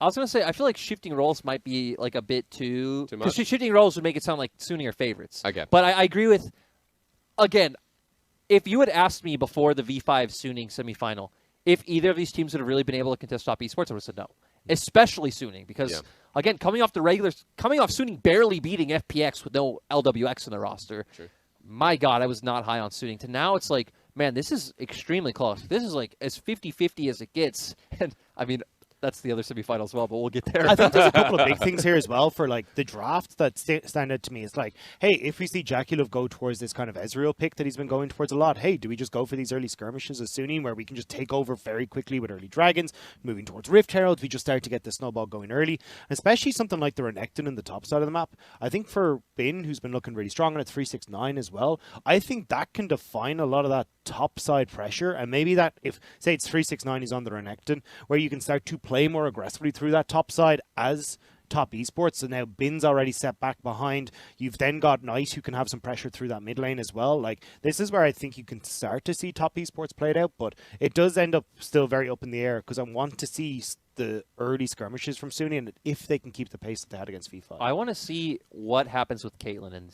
I was going to say, I feel like shifting roles might be like a bit too much? Because shifting roles would make it sound like Sunning are favorites. Okay. But I agree with, again, if you had asked me before the V5 Sunning semifinal, if either of these teams would have really been able to contest top esports, I would have said no. Especially Sunning, because, again, coming off Sunning barely beating FPX with no LWX in the roster. True. My God, I was not high on Sunning. To now, it's like, man, this is extremely close. This is like as 50-50 as it gets. And, I mean, that's the other semifinal as well, but we'll get there. I think there's a couple of big things here as well for like the draft that stand out to me. It's like, hey, if we see Jackulov go towards this kind of Ezreal pick that he's been going towards a lot, hey, do we just go for these early skirmishes as Sunny where we can just take over very quickly with early dragons, moving towards Rift Heralds, we just start to get the snowball going early, and especially something like the Renekton in the top side of the map. I think for Bin, who's been looking really strong and at 369 as well, I think that can define a lot of that top side pressure, and maybe that if, say it's 369 is on the Renekton, where you can start to play more aggressively through that top side as top esports. So now Bin's already set back behind. You've then got Knight who can have some pressure through that mid lane as well. Like, this is where I think you can start to see top esports played out, but it does end up still very up in the air because I want to see the early skirmishes from Sunny and if they can keep the pace that they had against V5. I want to see what happens with Caitlyn in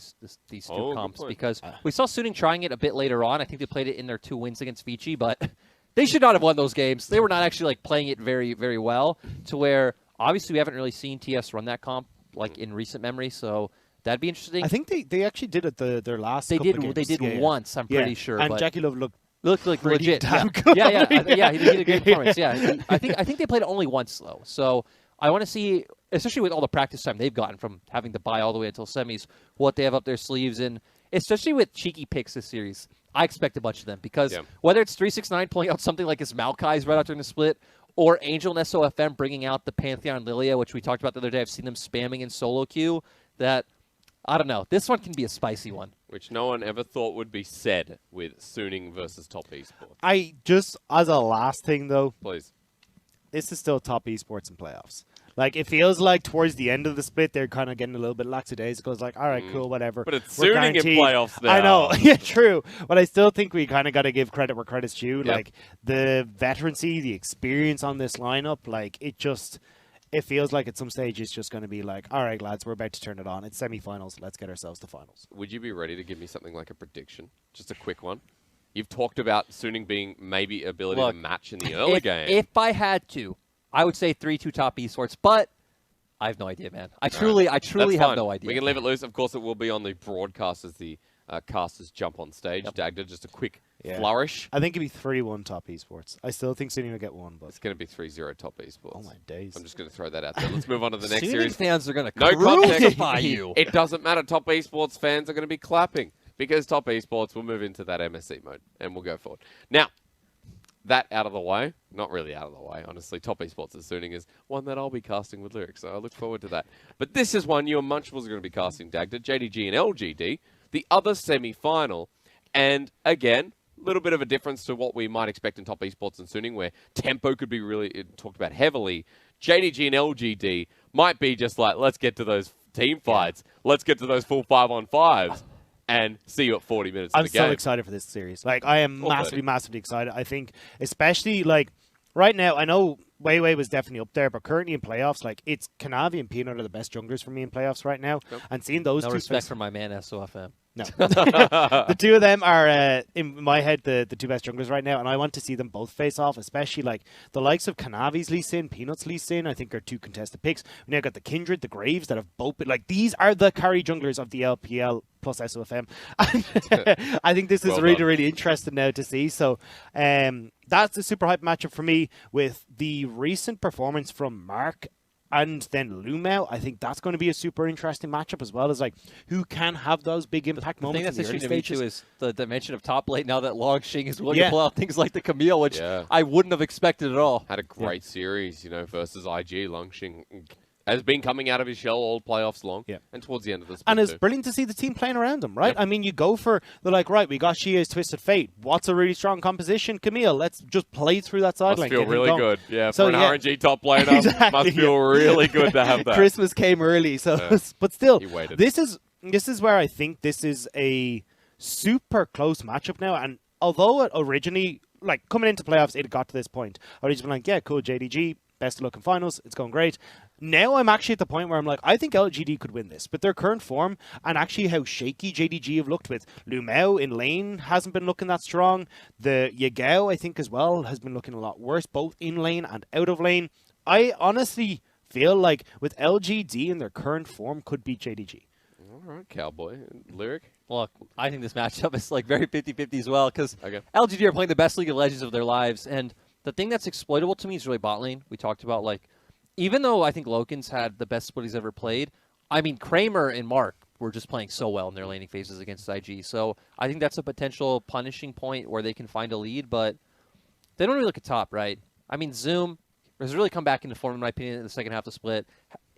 these two comps, point. because we saw Sunning trying it a bit later on. I think they played it in their 2 wins against Vici, but they should not have won those games. They were not actually like playing it very, very well, to where obviously we haven't really seen TS run that comp like in recent memory, so that'd be interesting. I think they actually did it their last couple of games. They did once, I'm pretty sure. And but Jackulov looked like pretty legit. damn good. Yeah, he did a great performance. Yeah, I think they played it only once though. So I want to see, especially with all the practice time they've gotten from having to buy all the way until semis, what they have up their sleeves, and especially with cheeky picks this series. I expect a bunch of them because whether it's 369 pulling out something like his Maokai's right out during the split, or Angel and SOFM bringing out the Pantheon Lilia, which we talked about the other day. I've seen them spamming in solo queue. That, I don't know. This one can be a spicy one. Which no one ever thought would be said with Sunning versus top esports. I just, as a last thing though, Please. this is still top esports in playoffs. Like, it feels like towards the end of the split, they're kind of getting a little bit lackadaisical. It's like, all right, cool, whatever. But it's We're Sunning in guaranteed. playoffs now. I know. Yeah, true. But I still think we kind of got to give credit where credit's due. Yep. Like, the veterancy, the experience on this lineup, like, it feels like at some stage it's just going to be like, all right, lads, we're about to turn it on. It's semifinals. Let's get ourselves to finals. Would you be ready to give me something like a prediction? Just a quick one. You've talked about Sunning being maybe ability to match in the early game. If I had to, I would say 3-2 top esports, but I have no idea, man. I truly have no idea. We can leave it loose. Of course, it will be on the broadcast as the casters jump on stage. Yep. Dagda, just a quick flourish. I think it'd be 3-1 top esports. I still think Sunny will get one, but It's going to be 3-0 top esports. oh my days. I'm just going to throw that out there. Let's move on to the next Sunning series. fans are going to No context. crucify you. It doesn't matter. Top esports fans are going to be clapping because top esports will move into that MSC mode and we'll go forward. Now, that out of the way, not really out of the way, honestly, top esports as Sunning is one that I'll be casting with lyrics, so I look forward to that. But this is one you and Munchables are going to be casting, Dagda, JDG and LGD, the other semi-final, and again, a little bit of a difference to what we might expect in top esports and Sunning, where tempo could be really talked about heavily. JDG and LGD might be just like, let's get to those team fights, let's get to those full 5-on-5s. And see you at 40 minutes of the game. I'm so excited for this series. Like, I am massively excited. I think, especially, like, right now, I know Wei was definitely up there, but currently in playoffs, like, it's Kanavi and Peanut are the best junglers for me in playoffs right now. Yep. And seeing those No two... respect for my man, SOFM. No. The two of them are, in my head, the two best junglers right now, and I want to see them both face off, especially, like, the likes of Kanavi's Lee Sin, Peanut's Lee Sin, I think are two contested picks. We now got the Kindred, the Graves that have both been... Like, these are the carry junglers of the LPL plus SOFM. I think this is really interesting now to see. So, that's a super hype matchup for me with the recent performance from Mark and then Lumao. I think that's going to be a super interesting matchup as well, as like who can have those big impact moments. I think that's in the interesting early to me stages. too is the dimension of top lane now that Longxing is willing to pull out things like the Camille, which I wouldn't have expected at all. Had a great series, you know, versus IG. Longxing has been coming out of his shell all playoffs long, and towards the end of the split and it's brilliant to see the team playing around him, right? Yep. I mean, you go for, they're like, right, we got Shia's Twisted Fate. What's a really strong composition? Camille, let's just play through that side lane. Must feel really good. Yeah, so, for an RNG top laner, must feel really good to have that. Christmas came early, so but still, He waited. this is where I think this is a super close matchup now. And although it originally, like, coming into playoffs, it got to this point, I would just been like, yeah, cool, JDG, best of luck in finals. It's going great. Now I'm actually at the point where I'm like, I think LGD could win this. But their current form and actually how shaky JDG have looked with Lumao in lane hasn't been looking that strong. The Yagao, I think, as well, has been looking a lot worse, both in lane and out of lane. I honestly feel like with LGD in their current form could beat JDG. All right, Cowboy. Lyric? Look, I think this matchup is like very 50-50 as well because Okay. LGD are playing the best League of Legends of their lives, and the thing that's exploitable to me is really bot lane. We talked about, like, even though I think Loken's had the best split he's ever played, I mean, Kramer and Mark were just playing so well in their laning phases against IG. So I think that's a potential punishing point where they can find a lead, but they don't really look at top, right? I mean, Zoom has really come back into form, in my opinion, in the second half of the split.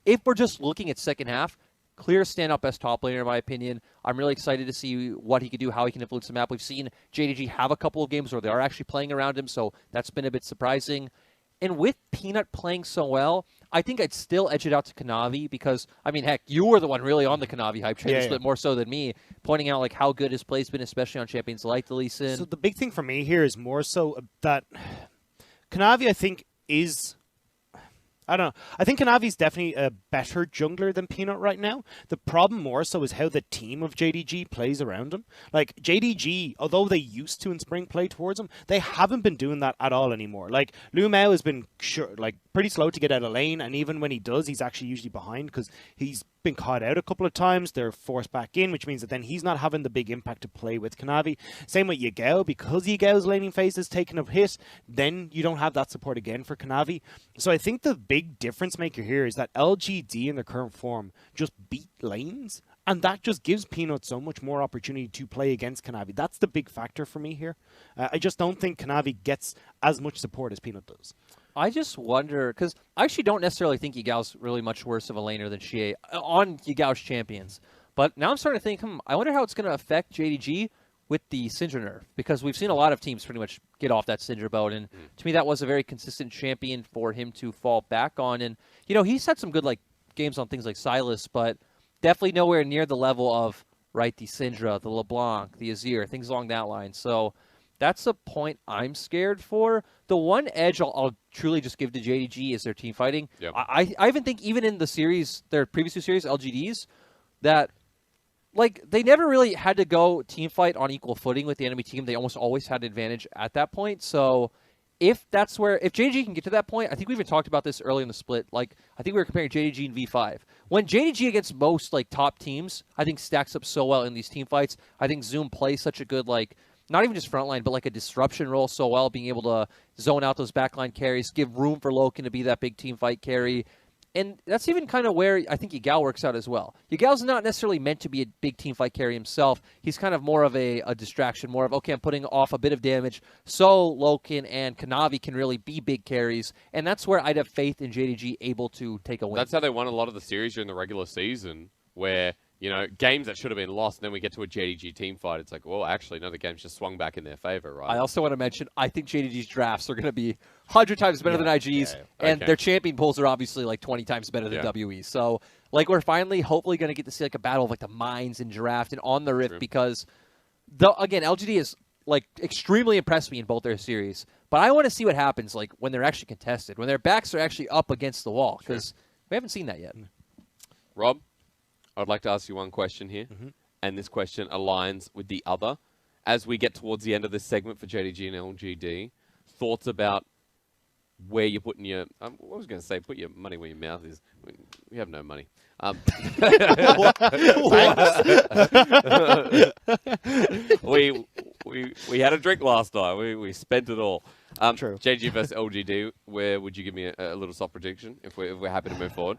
If we're just looking at second half, clear standout best top laner, in my opinion. I'm really excited to see what he can do, how he can influence the map. We've seen JDG have a couple of games where they are actually playing around him, so that's been a bit surprising. And with Peanut playing so well, I think I'd still edge it out to Kanavi because, I mean, heck, you were the one really on the Kanavi hype train, a bit more so than me, pointing out like how good his play's been, especially on champions like the Lee Sin. So the big thing for me here is more so that Kanavi, I think, is... I don't know. I think Kanavi's definitely a better jungler than Peanut right now. The problem more so is how the team of JDG plays around him. Like, JDG, although they used to in Spring play towards him, they haven't been doing that at all anymore. Like, Lumao has been pretty slow to get out of lane, and even when he does, he's actually usually behind because he's been caught out a couple of times. They're forced back in, which means that then he's not having the big impact to play with Kanavi. Same with Yagao, because Yagao's laning phase is taking a hit, then you don't have that support again for Kanavi. So I think the big difference maker here is that LGD in their current form just beat lanes, and that just gives Peanut so much more opportunity to play against Kanavi. That's the big factor for me here. I just don't think Kanavi gets as much support as Peanut does. I just wonder, because I actually don't necessarily think Yagao's really much worse of a laner than Xie on Yagao's champions. But now I'm starting to think, I wonder how it's going to affect JDG with the Syndra nerf, because we've seen a lot of teams pretty much get off that Syndra boat, and to me that was a very consistent champion for him to fall back on. And, you know, he's had some good games on things like Silas, but definitely nowhere near the level of, right, the Syndra, the LeBlanc, the Azir, things along that line. So that's a point I'm scared for. The one edge I'll truly just give to JDG is their team fighting. Yep. I even think even in the series, their previous two series, LGDs, that they never really had to go team fight on equal footing with the enemy team. They almost always had an advantage at that point. So if JDG can get to that point, I think we even talked about this early in the split. I think we were comparing JDG and V5. When JDG against most top teams, I think stacks up so well in these team fights. I think Zoom plays such a good not even just frontline, but a disruption role so well, being able to zone out those backline carries, give room for Loken to be that big team fight carry. And that's even kind of where I think Yagao works out as well. Yagao's not necessarily meant to be a big team fight carry himself. He's kind of more of a distraction, more of, okay, I'm putting off a bit of damage so Loken and Kanavi can really be big carries. And that's where I'd have faith in JDG able to take a win. That's how they won a lot of the series during the regular season, where, you know, games that should have been lost, and then we get to a JDG team fight. It's like, well, actually, no, the game's just swung back in their favor, right? I also want to mention, I think JDG's drafts are going to be 100 times better than IG's, and their champion pools are obviously 20 times better than WE. So, we're finally, hopefully, going to get to see a battle of the mines in draft and on the Rift, because, again, LGD is extremely impressed me in both their series. But I want to see what happens when they're actually contested, when their backs are actually up against the wall, because we haven't seen that yet. Rob, I'd like to ask you one question here, and this question aligns with the other. As we get towards the end of this segment for JDG and LGD, thoughts about where you're putting your... I was going to say, put your money where your mouth is. We have no money. We had a drink last night. We spent it all. True. JDG versus LGD, where would you give me a little soft prediction if we're happy to move forward?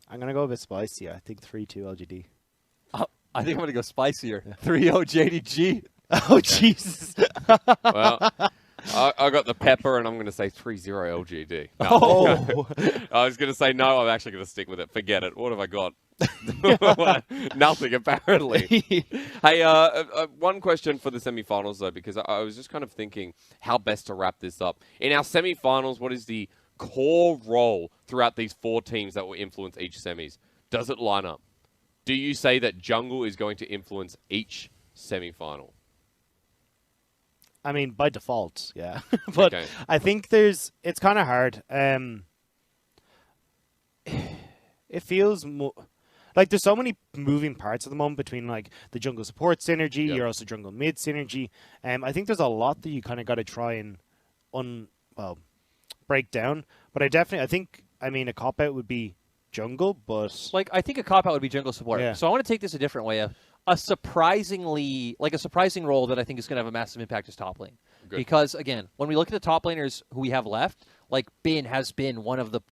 I'm going to go a bit spicy. I think 3-2 LGD. I think I'm going to go spicier. 3-0 JDG. Oh, Jesus. Well, I got the pepper, and I'm going to say 3-0 LGD. No. Oh. I was going to say no. I'm actually going to stick with it. Forget it. What have I got? Nothing, apparently. Hey, one question for the semifinals, though, because I was just kind of thinking how best to wrap this up. In our semifinals, what is the core role throughout these four teams that will influence each semis? Does it line up? Do you say that jungle is going to influence each semifinal? I mean, by default, yeah. But Okay. I think it's kind of hard. It feels like there's so many moving parts at the moment between like the jungle support synergy, Yep. you're also jungle mid synergy. I think there's a lot that you kind of got to try and break down. But I think a cop out would be jungle, but Like, I think a cop-out would be jungle support. Yeah. So I want to take this a different way. A surprising role that I think is going to have a massive impact is top lane. Good. Because, again, when we look at the top laners who we have left, like, Bin has been one of the